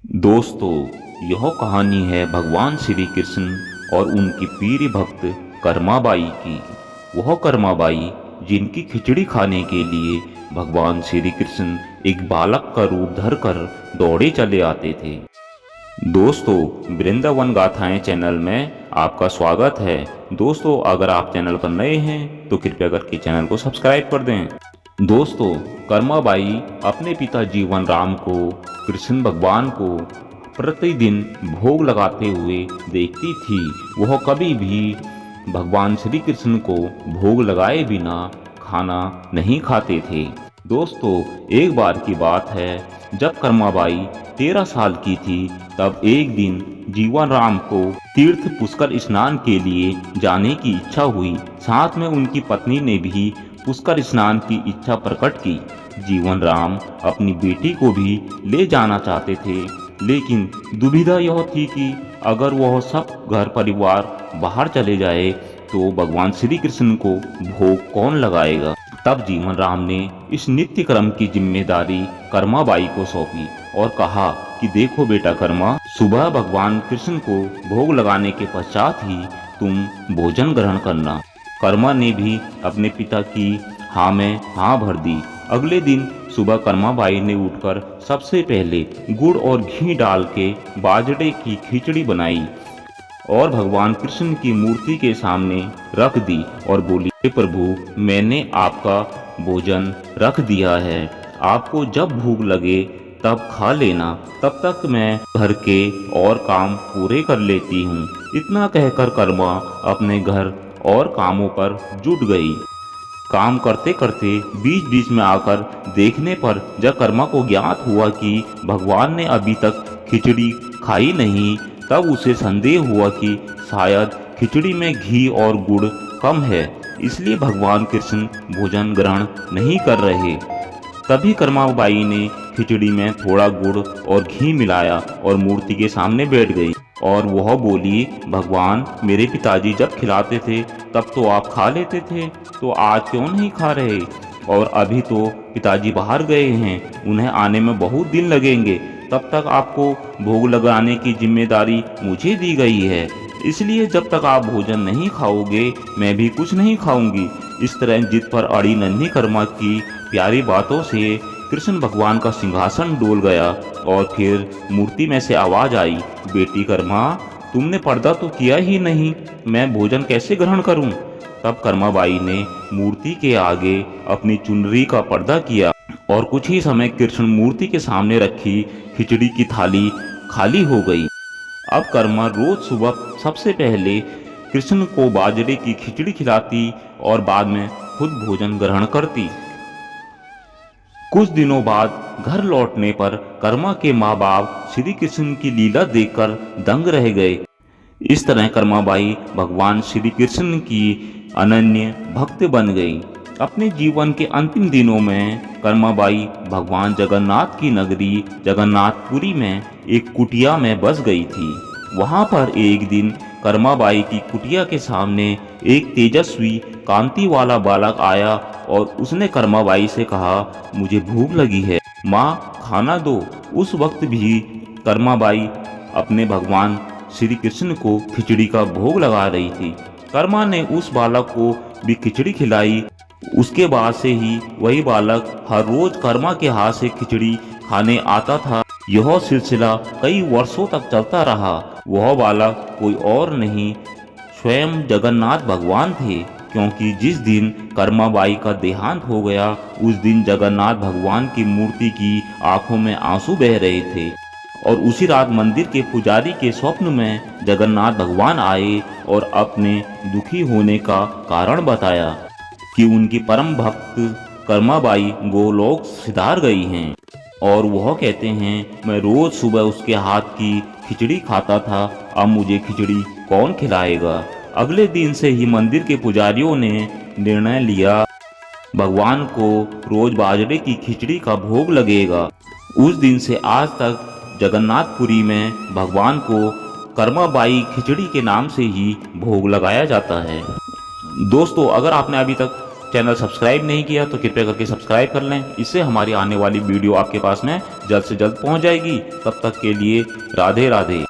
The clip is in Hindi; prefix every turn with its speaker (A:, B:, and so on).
A: दोस्तों, यह कहानी है भगवान श्री कृष्ण और उनकी प्रिय भक्त कर्माबाई की। वह कर्माबाई जिनकी खिचड़ी खाने के लिए भगवान श्री कृष्ण एक बालक का रूप धरकर दौड़े चले आते थे। दोस्तों, वृंदावन गाथाएं चैनल में आपका स्वागत है। दोस्तों, अगर आप चैनल पर नए हैं तो कृपया करके चैनल को सब्सक्राइब कर दें। दोस्तों, कर्माबाई अपने पिता जीवन राम को कृष्ण भगवान को प्रतिदिन भोग लगाते हुए देखती थी। वह कभी भी भगवान श्री कृष्ण को भोग लगाए बिना खाना नहीं खाते थे। दोस्तों, एक बार की बात है, जब कर्माबाई 13 साल की थी, तब एक दिन जीवन राम को तीर्थ पुष्कर स्नान के लिए जाने की इच्छा हुई। साथ में उनकी पत्नी ने भी पुष्कर स्नान की इच्छा प्रकट की। जीवन राम अपनी बेटी को भी ले जाना चाहते थे, लेकिन दुविधा यह थी कि अगर वह सब घर परिवार बाहर चले जाए तो भगवान श्री कृष्ण को भोग कौन लगाएगा। तब जीवन राम ने इस नित्य कर्म की जिम्मेदारी कर्माबाई को सौंपी और कहा कि देखो बेटा कर्मा, सुबह भगवान कृष्ण को भोग लगाने के पश्चात ही तुम भोजन ग्रहण करना। कर्मा ने भी अपने पिता की हाँ में हाँ भर दी। अगले दिन सुबह कर्माबाई ने उठकर सबसे पहले गुड़ और घी डाल के बाजरे की खिचड़ी बनाई और भगवान कृष्ण की मूर्ति के सामने रख दी और बोली, हे प्रभु, मैंने आपका भोजन रख दिया है, आपको जब भूख लगे तब खा लेना, तब तक मैं घर के और काम पूरे कर लेती हूँ। इतना कहकर कर्मा अपने घर और कामों पर जुट गई। काम करते करते बीच बीच में आकर देखने पर जब कर्मा को ज्ञात हुआ कि भगवान ने अभी तक खिचड़ी खाई नहीं, तब उसे संदेह हुआ कि शायद खिचड़ी में घी और गुड़ कम है, इसलिए भगवान कृष्ण भोजन ग्रहण नहीं कर रहे। तभी कर्माबाई ने खिचड़ी में थोड़ा गुड़ और घी मिलाया और मूर्ति के सामने बैठ गई और वह बोली, भगवान, मेरे पिताजी जब खिलाते थे तब तो आप खा लेते थे, तो आज क्यों नहीं खा रहे? और अभी तो पिताजी बाहर गए हैं, उन्हें आने में बहुत दिन लगेंगे, तब तक आपको भोग लगाने की जिम्मेदारी मुझे दी गई है, इसलिए जब तक आप भोजन नहीं खाओगे मैं भी कुछ नहीं खाऊंगी। इस तरह जिद पर अड़ी नन्ही कर्मा की प्यारी बातों से कृष्ण भगवान का सिंहासन डोल गया और फिर मूर्ति में से आवाज आई, बेटी कर्मा, तुमने पर्दा तो किया ही नहीं, मैं भोजन कैसे ग्रहण करूं? तब कर्माबाई ने मूर्ति के आगे अपनी चुनरी का पर्दा किया और कुछ ही समय कृष्ण मूर्ति के सामने रखी खिचड़ी की थाली खाली हो गई। अब कर्मा रोज सुबह सबसे पहले कृष्ण को बाजरे की खिचड़ी खिलाती और बाद में खुद भोजन ग्रहण करती। कुछ दिनों बाद घर लौटने पर कर्मा के माँ बाप श्री कृष्ण की लीला देखकर दंग रह गए। इस तरह कर्माबाई भगवान श्री कृष्ण की अनन्य भक्त बन गई। अपने जीवन के अंतिम दिनों में कर्माबाई भगवान जगन्नाथ की नगरी जगन्नाथपुरी में एक कुटिया में बस गई थी। वहां पर एक दिन कर्माबाई की कुटिया के सामने एक तेजस्वी कांति वाला बालक आया और उसने कर्माबाई से कहा, मुझे भूख लगी है, माँ खाना दो। उस वक्त भी कर्माबाई अपने भगवान श्री कृष्ण को खिचड़ी का भोग लगा रही थी। कर्मा ने उस बालक को भी खिचड़ी खिलाई। उसके बाद से ही वही बालक हर रोज कर्मा के हाथ से खिचड़ी खाने आता था। यह सिलसिला कई वर्षों तक चलता रहा। वह बालक कोई और नहीं, स्वयं जगन्नाथ भगवान थे, क्योंकि जिस दिन कर्माबाई का देहांत हो गया उस दिन जगन्नाथ भगवान की मूर्ति की आंखों में आंसू बह रहे थे और उसी रात मंदिर के पुजारी के स्वप्न में जगन्नाथ भगवान आए और अपने दुखी होने का कारण बताया कि उनकी परम भक्त कर्माबाई गोलोक सिधार गई हैं और वह कहते हैं, मैं रोज सुबह उसके हाथ की खिचड़ी खाता था, अब मुझे खिचड़ी कौन खिलाएगा। अगले दिन से ही मंदिर के पुजारियों ने निर्णय लिया, भगवान को रोज बाजरे की खिचड़ी का भोग लगेगा। उस दिन से आज तक जगन्नाथपुरी में भगवान को कर्माबाई खिचड़ी के नाम से ही भोग लगाया जाता है। दोस्तों, अगर आपने अभी तक चैनल सब्सक्राइब नहीं किया तो कृपया करके सब्सक्राइब कर लें, इससे हमारी आने वाली वीडियो आपके पास में जल्द से जल्द पहुंच जाएगी। तब तक के लिए राधे राधे।